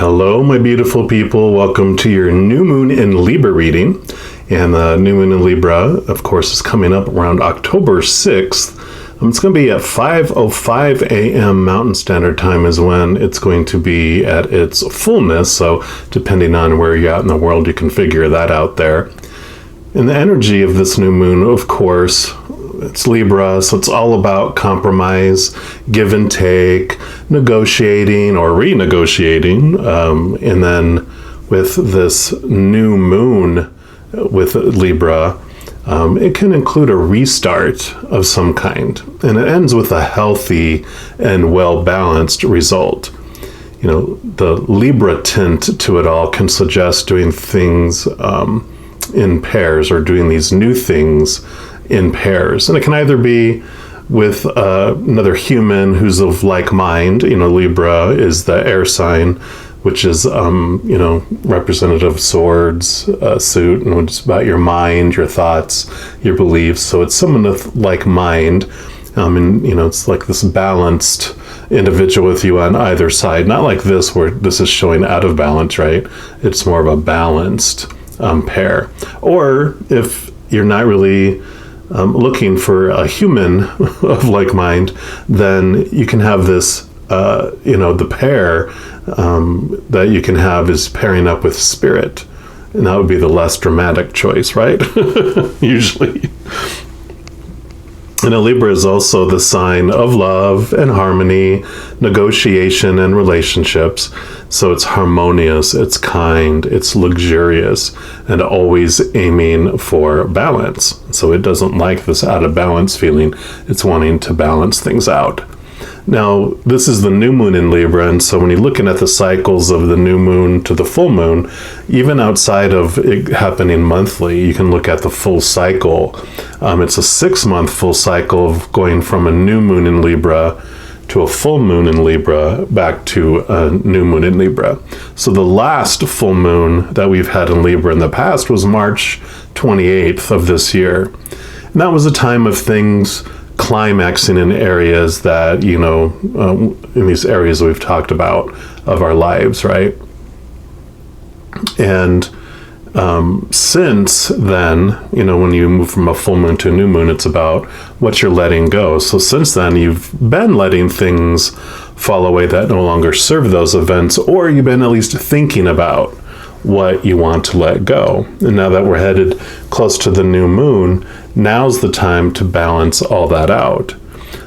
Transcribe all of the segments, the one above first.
Hello, my beautiful people. Welcome to your new moon in Libra reading. And the new moon in Libra, of course, is coming up around October 6th. It's going to be at 5:05 a.m. Mountain Standard Time is when it's going to be at its fullness. So depending on where you're at in the world, you can figure that out there. And the energy of this new moon, of course, it's Libra, so it's all about compromise, give and take, negotiating or renegotiating. And then with this new moon with Libra, it can include a restart of some kind. And it ends with a healthy and well-balanced result. You know, the Libra tint to it all can suggest doing things in pairs or doing these new things in pairs. And it can either be with another human who's of like mind. You know, Libra is the air sign, which is, representative of swords, suit, and it's about your mind, your thoughts, your beliefs. So it's someone of like mind. It's like this balanced individual with you on either side. Not like this, where this is showing out of balance, right? It's more of a balanced pair. Or if you're not really looking for a human of like mind, then you can have this, the pair that you can have is pairing up with spirit. And that would be the less dramatic choice, right? Usually. And a Libra is also the sign of love and harmony, negotiation and relationships. So it's harmonious, it's kind, it's luxurious, and always aiming for balance. So it doesn't like this out of balance feeling. It's wanting to balance things out. Now, this is the new moon in Libra, and so when you're looking at the cycles of the new moon to the full moon, even outside of it happening monthly, you can look at the full cycle. It's a 6-month full cycle of going from a new moon in Libra to a full moon in Libra back to a new moon in Libra. So the last full moon that we've had in Libra in the past was March 28th of this year. And that was a time of things climaxing in areas that, in these areas we've talked about of our lives, right? And since then, when you move from a full moon to a new moon, it's about what you're letting go. So since then, you've been letting things fall away that no longer serve those events, or you've been at least thinking about what you want to let go. And now that we're headed close to the new moon, now's the time to balance all that out.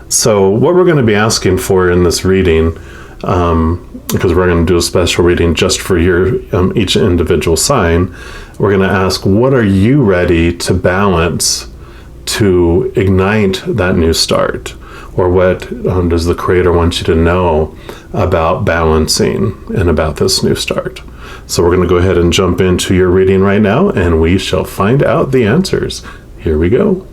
So what we're going to be asking for in this reading, because we're going to do a special reading just for your each individual sign, we're going to ask, what are you ready to balance to ignite that new start? Or what does the Creator want you to know about balancing and about this new start? So we're going to go ahead and jump into your reading right now, and we shall find out the answers. Here we go.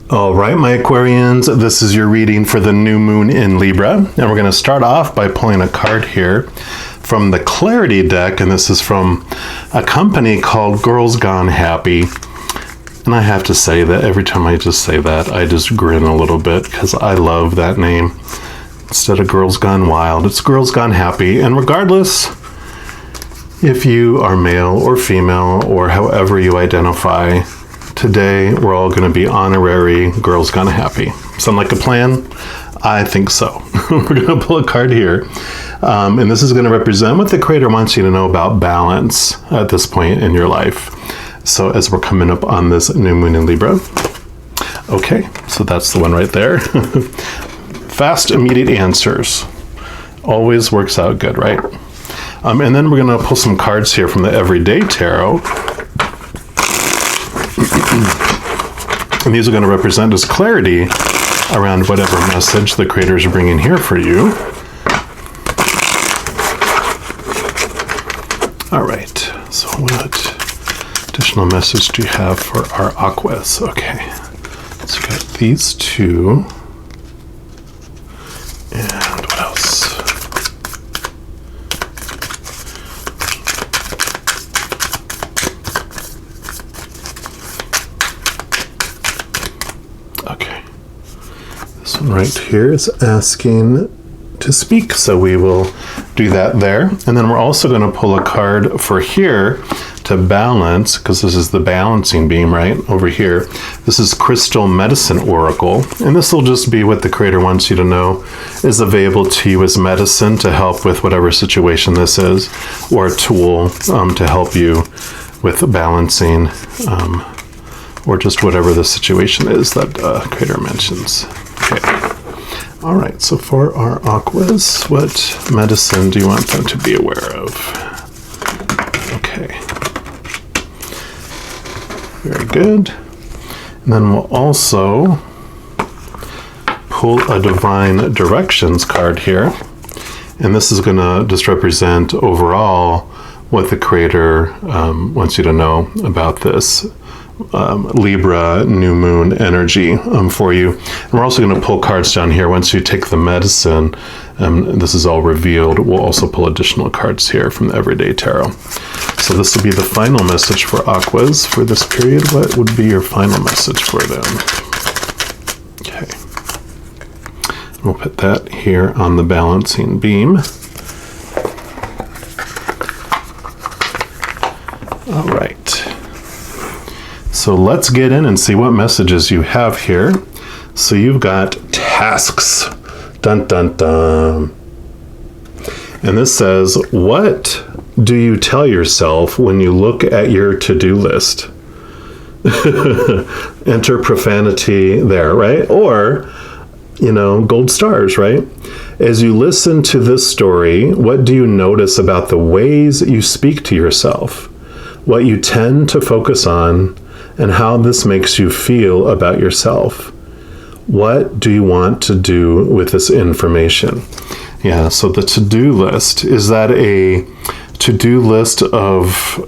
All right, my Aquarians, this is your reading for the new moon in Libra. And we're going to start off by pulling a card here from the Clarity deck, and this is from a company called Girls Gone Happy. And I have to say that every time I just say that, I just grin a little bit because I love that name. Instead of Girls Gone Wild, it's Girls Gone Happy. And regardless if you are male or female or however you identify, today we're all going to be honorary Girls Gone Happy. Sound like a plan? I think so. We're going to pull a card here. And this is going to represent what the Creator wants you to know about balance at this point in your life. So as we're coming up on this new moon in Libra. Okay, so that's the one right there. Fast, immediate answers. Always works out good, right? And then we're going to pull some cards here from the Everyday Tarot. And these are going to represent as clarity around whatever message the Creator is bringing here for you. All right, so what additional message do you have for our Aquas? Okay, so we got these two. And what else? Okay. This one right here is asking to speak. So we will do that there. And then we're also going to pull a card for here to balance, because this is the balancing beam right over here. This is Crystal Medicine Oracle, and this will just be what the Creator wants you to know is available to you as medicine to help with whatever situation this is, or a tool to help you with balancing, or just whatever the situation is that Creator mentions. Okay. All right, so for our Aquas, what medicine do you want them to be aware of? Okay. Very good. And then we'll also pull a Divine Directions card here. And this is going to just represent overall what the Creator wants you to know about this Libra new moon energy for you. And we're also going to pull cards down here. Once you take the medicine, this is all revealed. We'll also pull additional cards here from the Everyday Tarot. So this will be the final message for Aquas for this period. What would be your final message for them? Okay. We'll put that here on the balancing beam. All right. So let's get in and see what messages you have here. So you've got tasks. Dun, dun, dun. And this says, what do you tell yourself when you look at your to-do list? Enter profanity there, right? Or, gold stars, right? As you listen to this story, what do you notice about the ways you speak to yourself? What you tend to focus on, and how this makes you feel about yourself? What do you want to do with this information? Yeah, so the to-do list, is that a to-do list of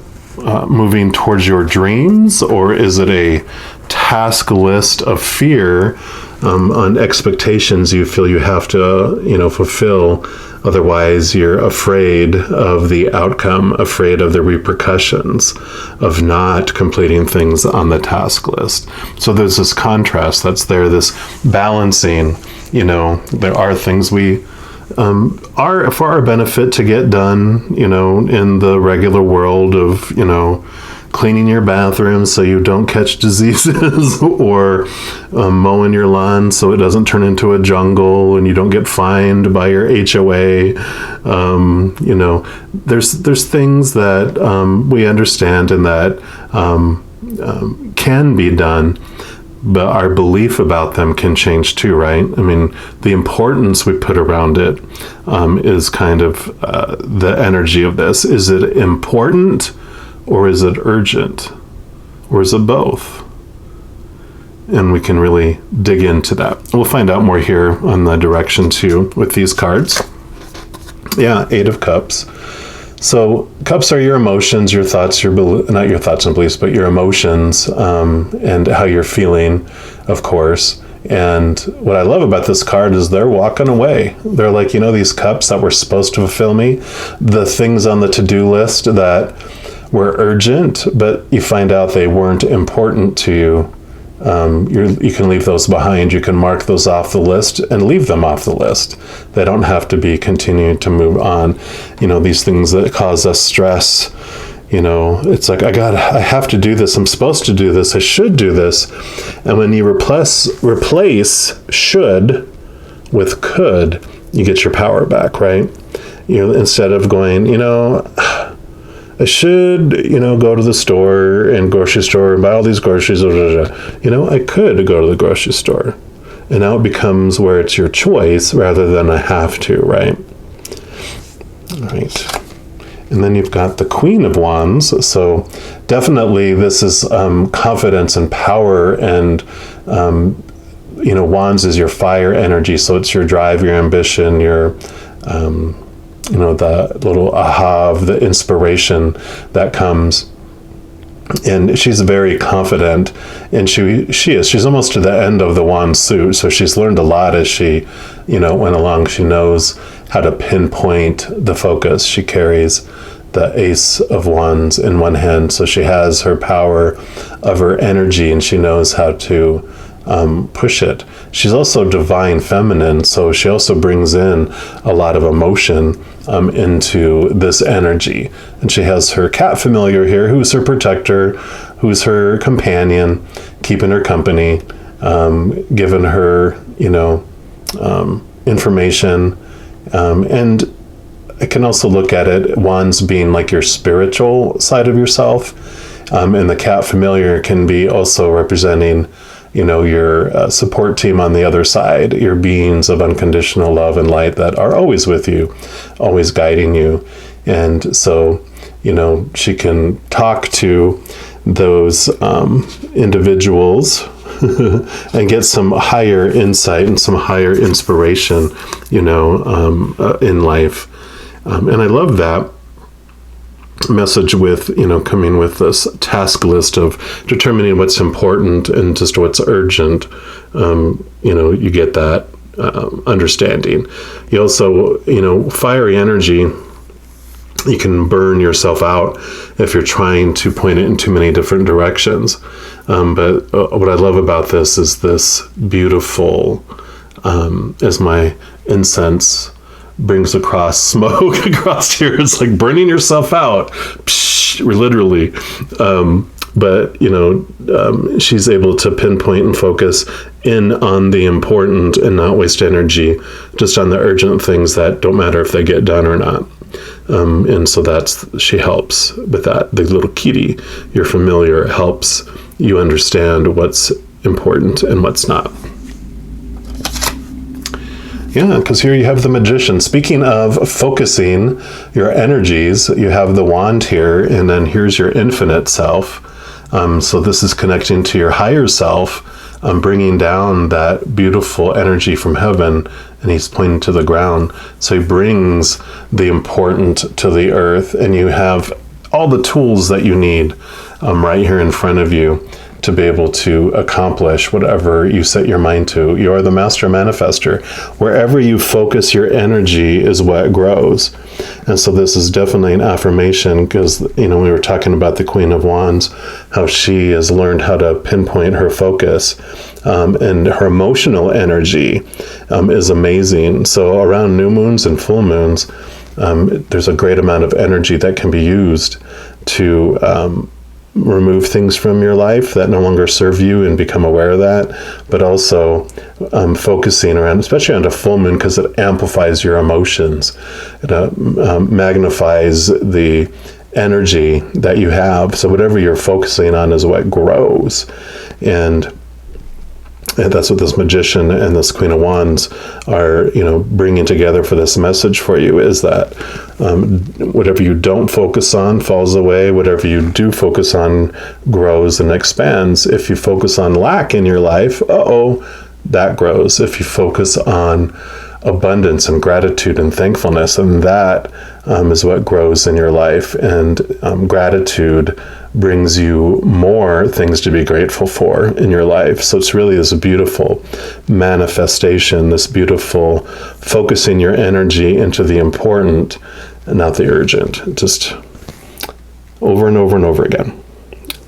moving towards your dreams, or is it a task list of fear on expectations you feel you have to, fulfill? Otherwise, you're afraid of the outcome, afraid of the repercussions of not completing things on the task list. So there's this contrast that's there, this balancing. There are things we are for our benefit to get done, in the regular world of, cleaning your bathroom so you don't catch diseases, or mowing your lawn so it doesn't turn into a jungle and you don't get fined by your HOA. There's things that we understand and that can be done, but our belief about them can change too, right? I mean, the importance we put around it is kind of the energy of this. Is it important? Or is it urgent? Or is it both? And we can really dig into that. We'll find out more here on the direction too with these cards. Yeah, 8 of Cups. So cups are your emotions, your thoughts, not your thoughts and beliefs, but your emotions and how you're feeling, of course. And what I love about this card is they're walking away. They're like, these cups that were supposed to fulfill me, the things on the to-do list that were urgent, but you find out they weren't important to you. You can leave those behind. You can mark those off the list and leave them off the list. They don't have to be continuing to move on. These things that cause us stress, it's like, I have to do this. I'm supposed to do this. I should do this. And when you replace should with could, you get your power back, right? Instead of going, I should, go to the store and grocery store and buy all these groceries. I could go to the grocery store. And now it becomes where it's your choice rather than a have to, right? All right. And then you've got the Queen of Wands. So definitely this is confidence and power, and, Wands is your fire energy. So it's your drive, your ambition, your... the little aha of the inspiration that comes. And she's very confident, and she's almost to the end of the wand suit. So she's learned a lot as she, went along. She knows how to pinpoint the focus. She carries the Ace of Wands in one hand. So she has her power of her energy, and she knows how to push it. She's also divine feminine, so she also brings in a lot of emotion into this energy. And she has her cat familiar here, who's her protector, who's her companion, keeping her company, giving her, information. And I can also look at it, wands being like your spiritual side of yourself. And the cat familiar can be also representing, your support team on the other side, your beings of unconditional love and light that are always with you, always guiding you. And so, she can talk to those individuals and get some higher insight and some higher inspiration, in life. And I love that message with, coming with this task list of determining what's important and just what's urgent. You get that understanding. You also, fiery energy, you can burn yourself out if you're trying to point it in too many different directions. But what I love about this is this beautiful, as my incense brings across smoke across here, it's like burning yourself out, literally. But she's able to pinpoint and focus in on the important and not waste energy just on the urgent things that don't matter if they get done or not. And so she helps with that. The little kitty, your familiar, helps you understand what's important and what's not. Yeah, because here you have the magician. Speaking of focusing your energies, you have the wand here, and then here's your infinite self. So this is connecting to your higher self, bringing down that beautiful energy from heaven, and he's pointing to the ground. So he brings the important to the earth, and you have all the tools that you need right here in front of you to be able to accomplish whatever you set your mind to. You are the master manifester. Wherever you focus your energy is what grows. And so this is definitely an affirmation, because, we were talking about the Queen of Wands, how she has learned how to pinpoint her focus, and her emotional energy is amazing. So around new moons and full moons, there's a great amount of energy that can be used to remove things from your life that no longer serve you and become aware of that, but also focusing around, especially on a full moon, because it amplifies your emotions. It magnifies the energy that you have. So whatever you're focusing on is what grows. And that's what this magician and this Queen of Wands are, bringing together for this message for you, is that whatever you don't focus on falls away. Whatever you do focus on grows and expands. If you focus on lack in your life, that grows. If you focus on abundance and gratitude and thankfulness, and that is what grows in your life. And gratitude brings you more things to be grateful for in your life. So it's really this beautiful manifestation, this beautiful focusing your energy into the important and not the urgent, just over and over and over again.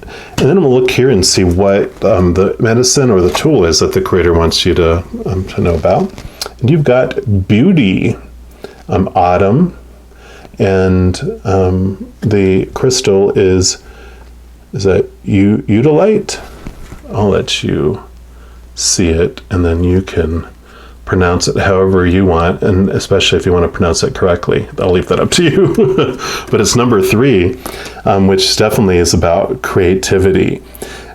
And then we'll look here and see what the medicine or the tool is that the Creator wants you to know about. And you've got beauty, autumn, and the crystal is that Udalite? I'll let you see it, and then you can pronounce it however you want, and especially if you want to pronounce it correctly. I'll leave that up to you. But it's number 3, which definitely is about creativity.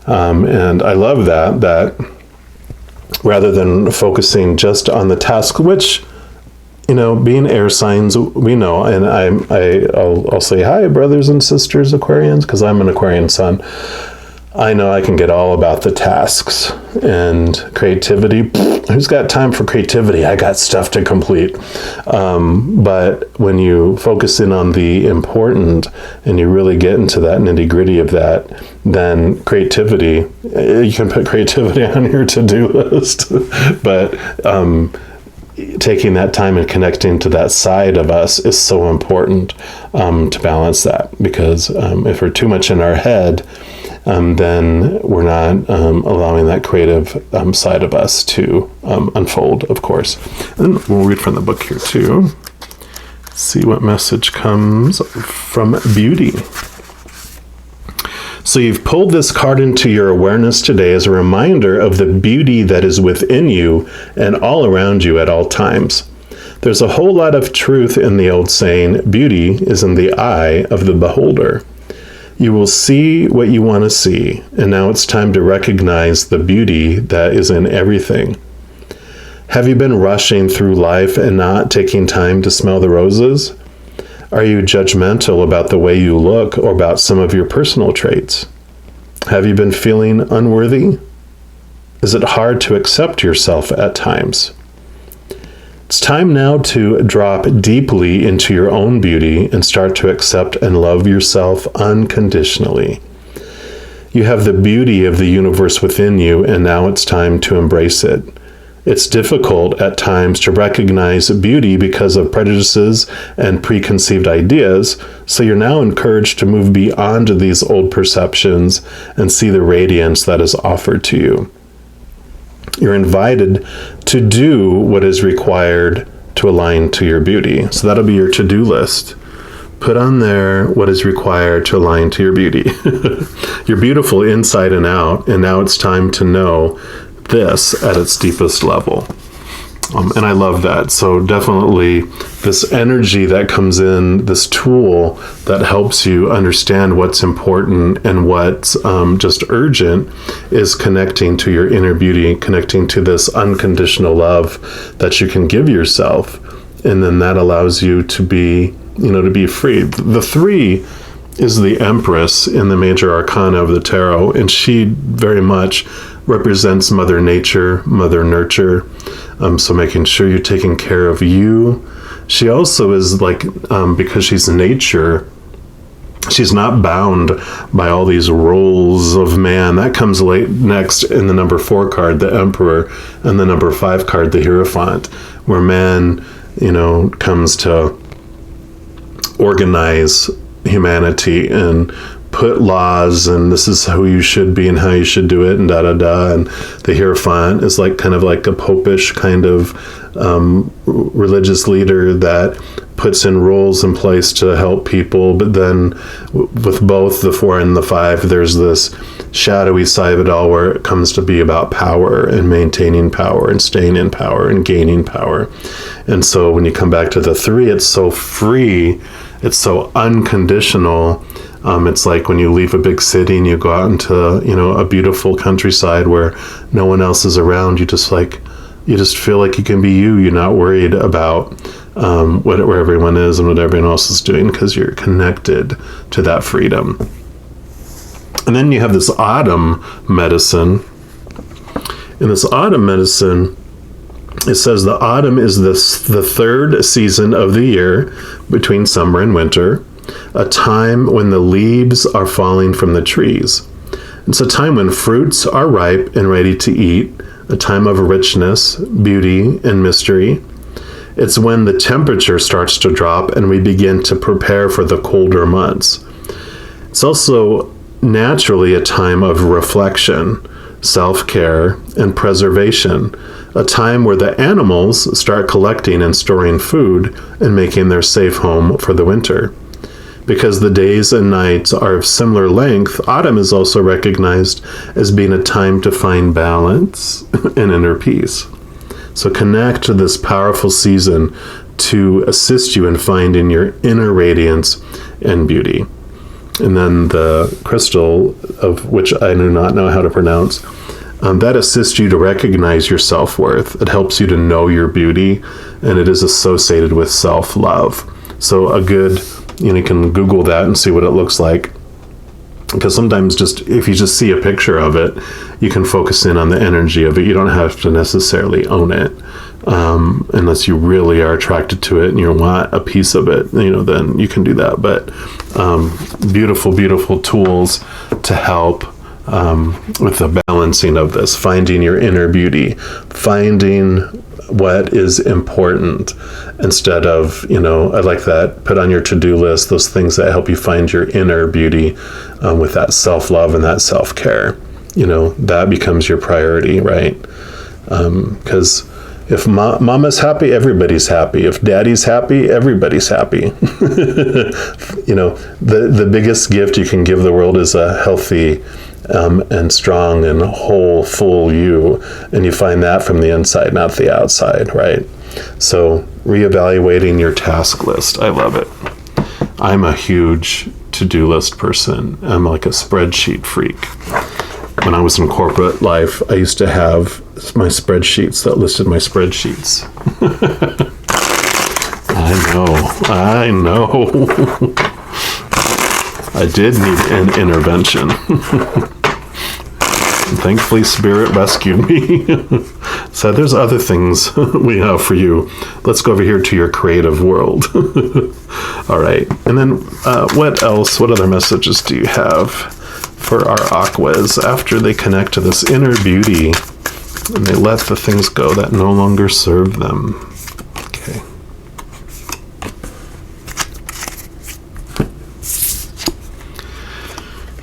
And I love that rather than focusing just on the task, which, being air signs, we know, and I'll say hi, brothers and sisters Aquarians, because I'm an Aquarian sun. I know I can get all about the tasks and creativity. Who's got time for creativity? I got stuff to complete. But when you focus in on the important and you really get into that nitty gritty of that, then creativity, you can put creativity on your to-do list. But taking that time and connecting to that side of us is so important to balance that, because if we're too much in our head, then we're not allowing that creative side of us to unfold, of course. And we'll read from the book here too. See what message comes from beauty. So you've pulled this card into your awareness today as a reminder of the beauty that is within you and all around you at all times. There's a whole lot of truth in the old saying, beauty is in the eye of the beholder. You will see what you want to see, and now it's time to recognize the beauty that is in everything. Have you been rushing through life and not taking time to smell the roses? Are you judgmental about the way you look or about some of your personal traits? Have you been feeling unworthy? Is it hard to accept yourself at times? It's time now to drop deeply into your own beauty and start to accept and love yourself unconditionally. You have the beauty of the universe within you, and now it's time to embrace it. It's difficult at times to recognize beauty because of prejudices and preconceived ideas, so you're now encouraged to move beyond these old perceptions and see the radiance that is offered to you. You're invited to do what is required to align to your beauty. So that'll be your to-do list. Put on there what is required to align to your beauty. You're beautiful inside and out, and now it's time to know this at its deepest level. And I love that. So definitely this energy that comes in, this tool that helps you understand what's important and what's just urgent, is connecting to your inner beauty, connecting to this unconditional love that you can give yourself. And then that allows you to be, to be free. The 3 is the Empress in the major arcana of the tarot, and she very much represents Mother Nature, Mother Nurture. So making sure you're taking care of you. She also is like, because she's nature, she's not bound by all these roles of man. That comes next in the number 4 card, the Emperor, and the number 5 card, the Hierophant, where man, comes to organize humanity and put laws, and this is who you should be and how you should do it, and and the Hierophant is kind of like a popish kind of religious leader that puts in rules in place to help people. But then with both the 4 and the 5, there's this shadowy side of it all where it comes to be about power and maintaining power and staying in power and gaining power. And so when you come back to the 3, it's so free, it's so unconditional. It's like when you leave a big city and you go out into, a beautiful countryside where no one else is around. You just feel like you can be you. You're not worried about where everyone is and what everyone else is doing, because you're connected to that freedom. And then you have this autumn medicine. In this autumn medicine, it says the autumn is the 3rd season of the year between summer and winter, a time when the leaves are falling from the trees. It's a time when fruits are ripe and ready to eat, a time of richness, beauty, and mystery. It's when the temperature starts to drop and we begin to prepare for the colder months. It's also naturally a time of reflection, self-care, and preservation, a time where the animals start collecting and storing food and making their safe home for the winter. Because the days and nights are of similar length, autumn is also recognized as being a time to find balance and inner peace. So connect to this powerful season to assist you in finding your inner radiance and beauty. And then the crystal, of which I do not know how to pronounce, that assists you to recognize your self-worth. It helps you to know your beauty, and it is associated with self-love. So a good, you can Google that and see what it looks like. Because sometimes if you just see a picture of it, you can focus in on the energy of it. You don't have to necessarily own it, unless you really are attracted to it and you want a piece of it, then you can do that. But beautiful, beautiful tools to help with the balancing of this, finding your inner beauty, finding what is important instead of, I like that, put on your to-do list those things that help you find your inner beauty with that self-love and that self-care. That becomes your priority, right? Because if mama's happy, everybody's happy. If daddy's happy, everybody's happy. The biggest gift you can give the world is a healthy and strong and whole, full you. And you find that from the inside, not the outside, right? So reevaluating your task list. I love it. I'm a huge to-do list person. I'm like a spreadsheet freak. When I was in corporate life, I used to have my spreadsheets that listed my spreadsheets. I know. I did need an intervention. Thankfully, Spirit rescued me. So there's other things we have for you. Let's go over here to your creative world. All right. And then what else? What other messages do you have for our Aquas after they connect to this inner beauty and they let the things go that no longer serve them? Okay.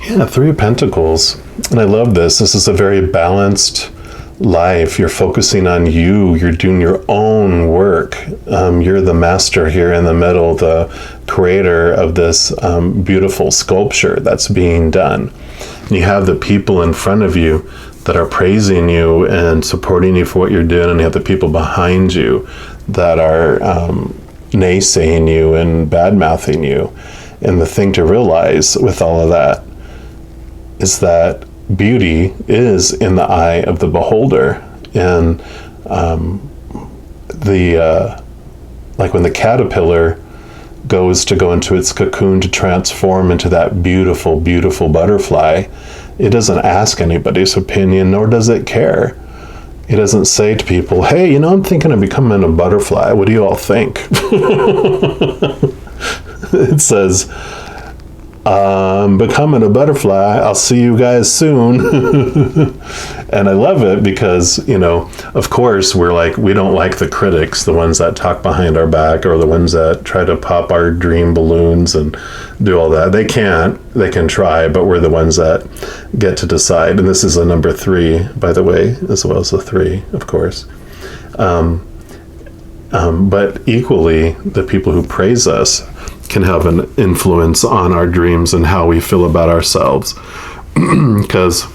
Yeah, Three of Pentacles. And I love this. This is a very balanced life. You're focusing on you. You're doing your own work. You're the master here in the middle, the creator of this beautiful sculpture that's being done. And you have the people in front of you that are praising you and supporting you for what you're doing. And you have the people behind you that are naysaying you and bad-mouthing you. And the thing to realize with all of that is that beauty is in the eye of the beholder. And like when the caterpillar goes into its cocoon to transform into that beautiful, beautiful butterfly, it doesn't ask anybody's opinion, nor does it care. It doesn't say to people, hey, I'm thinking of becoming a butterfly. What do you all think? It says, becoming a butterfly. I'll see you guys soon. And I love it because, of course, we don't like the critics, the ones that talk behind our back or the ones that try to pop our dream balloons and do all that. They can't. They can try, but we're the ones that get to decide. And this is a number 3, by the way, as well as a 3, of course. But equally, the people who praise us can have an influence on our dreams and how we feel about ourselves. Because,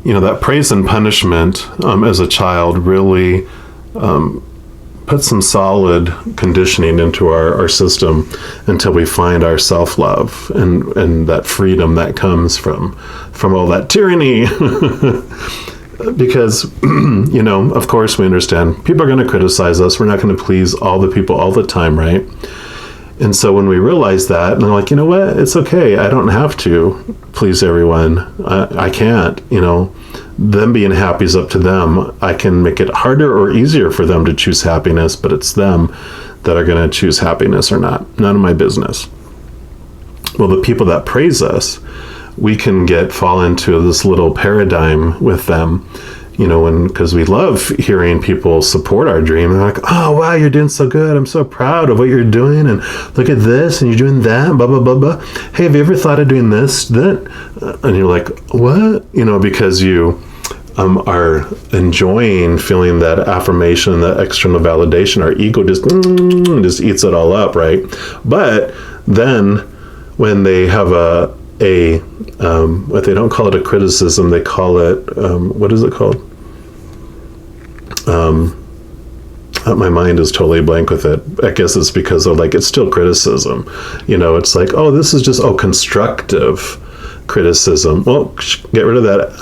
that praise and punishment as a child really put some solid conditioning into our system until we find our self-love and that freedom that comes from all that tyranny. Because, of course we understand people are going to criticize us. We're not going to please all the people all the time, right? And so when we realize that, and they're like, you know what, it's okay. I don't have to please everyone. I can't, them being happy is up to them. I can make it harder or easier for them to choose happiness, but it's them that are going to choose happiness or not. None of my business. Well, the people that praise us, we can fall into this little paradigm with them, because we love hearing people support our dream. They're like, oh, wow, you're doing so good. I'm so proud of what you're doing. And look at this. And you're doing that, blah, blah, blah, blah. Hey, have you ever thought of doing this, that? And you're like, what? Because you are enjoying feeling that affirmation, that external validation. Our ego just eats it all up, right? But then when they have what they don't call it a criticism, they call it, what is it called? My mind is totally blank with it. I guess it's because of it's still criticism. It's like, oh, this is just, constructive criticism. Well, get rid of that,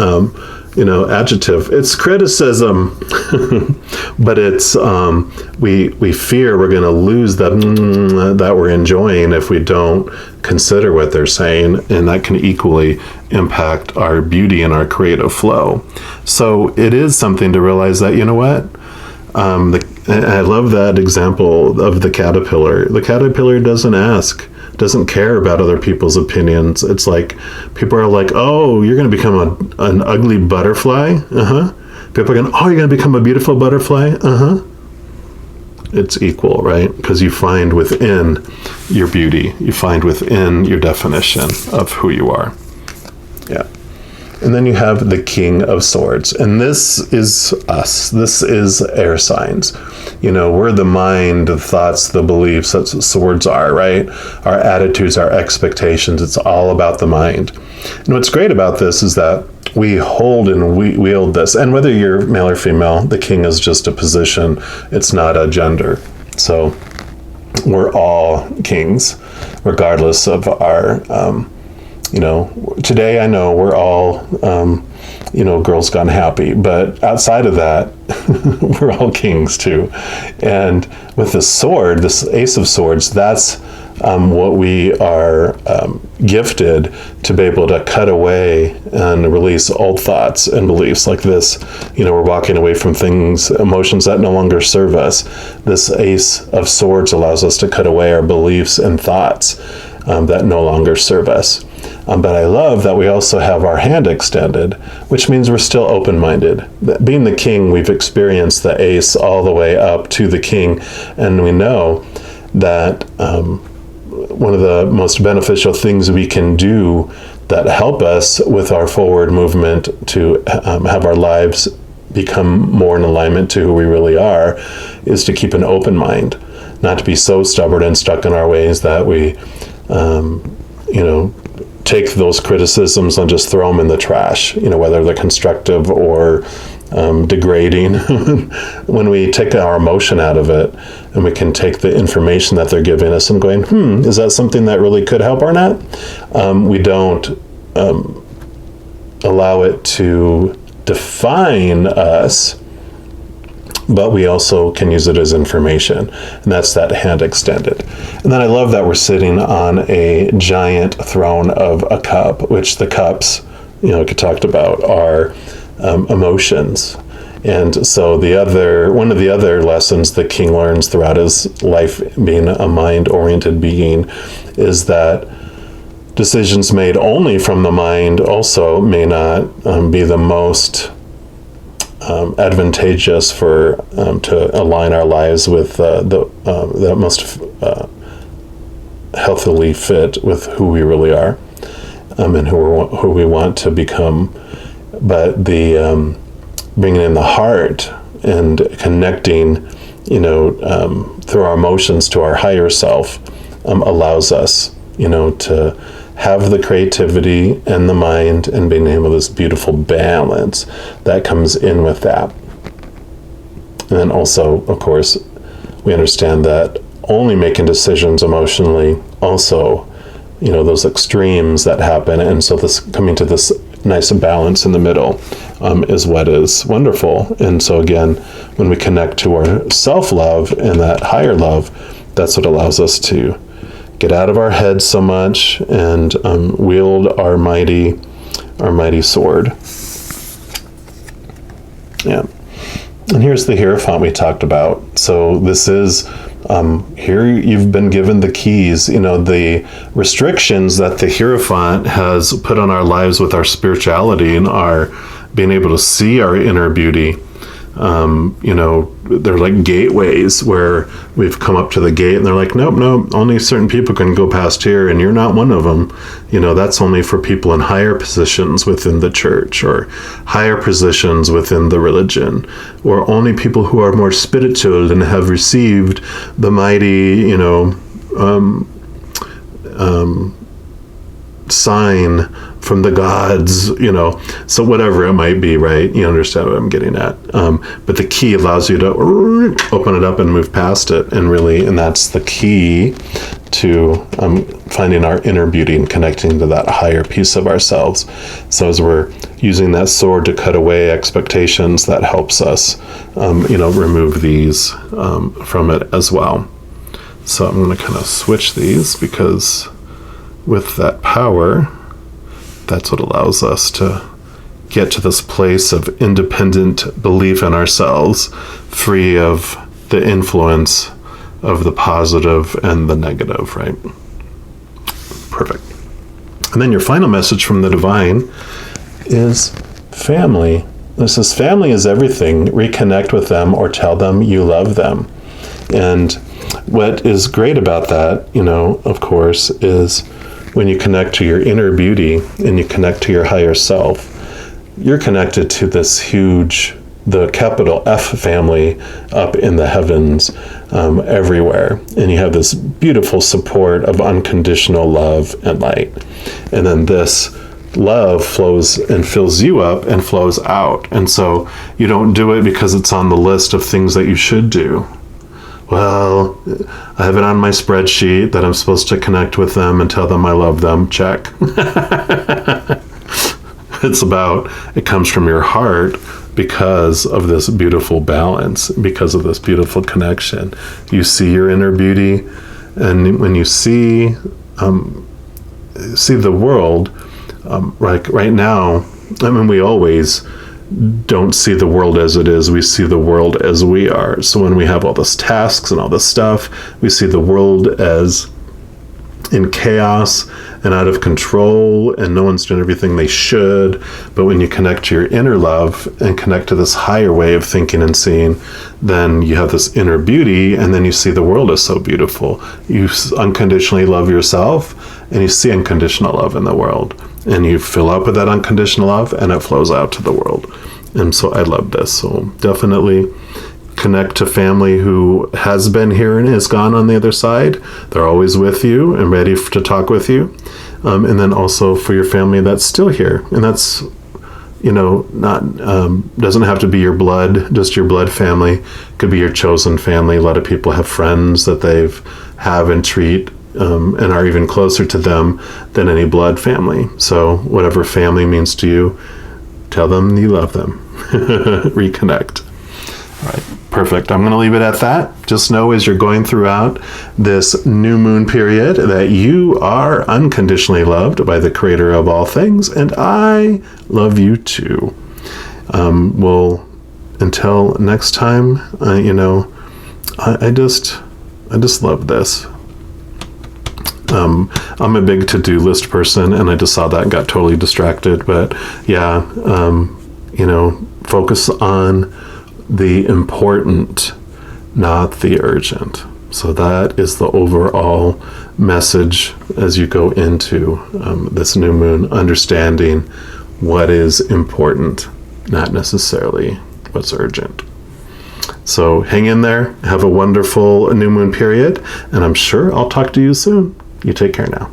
adjective. It's criticism. But it's, we fear we're going to lose that we're enjoying if we don't consider what they're saying, and that can equally impact our beauty and our creative flow. So it is something to realize that, what? I love that example of the caterpillar. The caterpillar doesn't care about other people's opinions. It's like, people are like, oh, you're going to become an ugly butterfly? People are going, oh, you're going to become a beautiful butterfly? It's equal, right? Because you find within your beauty, you find within your definition of who you are. Yeah. And then you have the King of Swords. And this is us. This is air signs. You know, we're the mind, the thoughts, the beliefs. That's what swords are, right? Our attitudes, our expectations. It's all about the mind. And what's great about this is that we hold and we wield this. And whether you're male or female, the king is just a position. It's not a gender. So we're all kings, regardless of our... you know, today I know we're all, you know, girls gone happy, but outside of that, we're all kings too. And with the sword, this Ace of Swords, that's what we are gifted to be able to cut away and release old thoughts and beliefs like this. You know, we're walking away from things, emotions that no longer serve us. This Ace of Swords allows us to cut away our beliefs and thoughts that no longer serve us. But I love that we also have our hand extended, which means we're still open-minded. Being the king, we've experienced the ace all the way up to the king, and we know that one of the most beneficial things we can do that help us with our forward movement to have our lives become more in alignment to who we really are is to keep an open mind, not to be so stubborn and stuck in our ways that we, you know, take those criticisms and just throw them in the trash, you know, whether they're constructive or degrading. When we take our emotion out of it and we can take the information that they're giving us and going, is that something that really could help or not? We don't allow it to define us, but we also can use it as information, and that's that hand extended. And then I love that we're sitting on a giant throne of a cup, which the cups, you know, like I talked about, are emotions. And so one of the other lessons the king learns throughout his life, being a mind-oriented being, is that decisions made only from the mind also may not be the most advantageous for to align our lives with the most healthily fit with who we really are, and who we want to become. But the bringing in the heart and connecting, you know, through our emotions to our higher self allows us, you know, to have the creativity and the mind and being able to this beautiful balance that comes in with that. And then also, of course, we understand that only making decisions emotionally also, you know, those extremes that happen. And so this coming to this nice balance in the middle is what is wonderful. And so again, when we connect to our self-love and that higher love, that's what allows us to get out of our heads so much and wield our mighty sword. Yeah. And here's the Hierophant we talked about. So this is, here you've been given the keys, you know, the restrictions that the Hierophant has put on our lives with our spirituality and our being able to see our inner beauty. You know, they're like gateways where we've come up to the gate and they're like, nope, only certain people can go past here and you're not one of them. You know, that's only for people in higher positions within the church or higher positions within the religion, or only people who are more spiritual and have received the mighty, you know, sign from the gods, you know, so whatever it might be, right? You understand what I'm getting at. But the key allows you to open it up and move past it, and that's the key to finding our inner beauty and connecting to that higher piece of ourselves. So as we're using that sword to cut away expectations, that helps us, you know, remove these from it as well. So I'm going to kind of switch these, because with that power, that's what allows us to get to this place of independent belief in ourselves, free of the influence of the positive and the negative, right? Perfect. And then your final message from the divine is family. This says family is everything. Reconnect with them or tell them you love them. And what is great about that, of course, is when you connect to your inner beauty and you connect to your higher self, you're connected to this huge, the capital F family up in the heavens, everywhere. And you have this beautiful support of unconditional love and light. And then this love flows and fills you up and flows out. And so you don't do it because it's on the list of things that you should do. Well, I have it on my spreadsheet that I'm supposed to connect with them and tell them I love them. Check. It comes from your heart because of this beautiful balance, because of this beautiful connection. You see your inner beauty, and when you see the world, like right now, we always don't see the world as it is. We see the world as we are. So when we have all this tasks and all this stuff, we see the world as in chaos and out of control, and no one's doing everything they should. But when you connect to your inner love and connect to this higher way of thinking and seeing, then you have this inner beauty, and then you see the world as so beautiful. You unconditionally love yourself, and you see unconditional love in the world. And you fill up with that unconditional love, and it flows out to the world. And so I love this. So definitely connect to family who has been here and is gone on the other side. They're always with you and ready to talk with you. And then also for your family that's still here. And that's, not doesn't have to be your blood, just your blood family. It could be your chosen family. A lot of people have friends that have and treat and are even closer to them than any blood family. So whatever family means to you, tell them you love them. Reconnect. All right, perfect. I'm going to leave it at that. Just know as you're going throughout this new moon period that you are unconditionally loved by the creator of all things, and I love you too. Well, until next time, I just love this. I'm a big to-do list person, and I just saw that and got totally distracted. But yeah, focus on the important, not the urgent. So that is the overall message as you go into this new moon, understanding what is important, not necessarily what's urgent. So hang in there, have a wonderful new moon period, and I'm sure I'll talk to you soon. You take care now.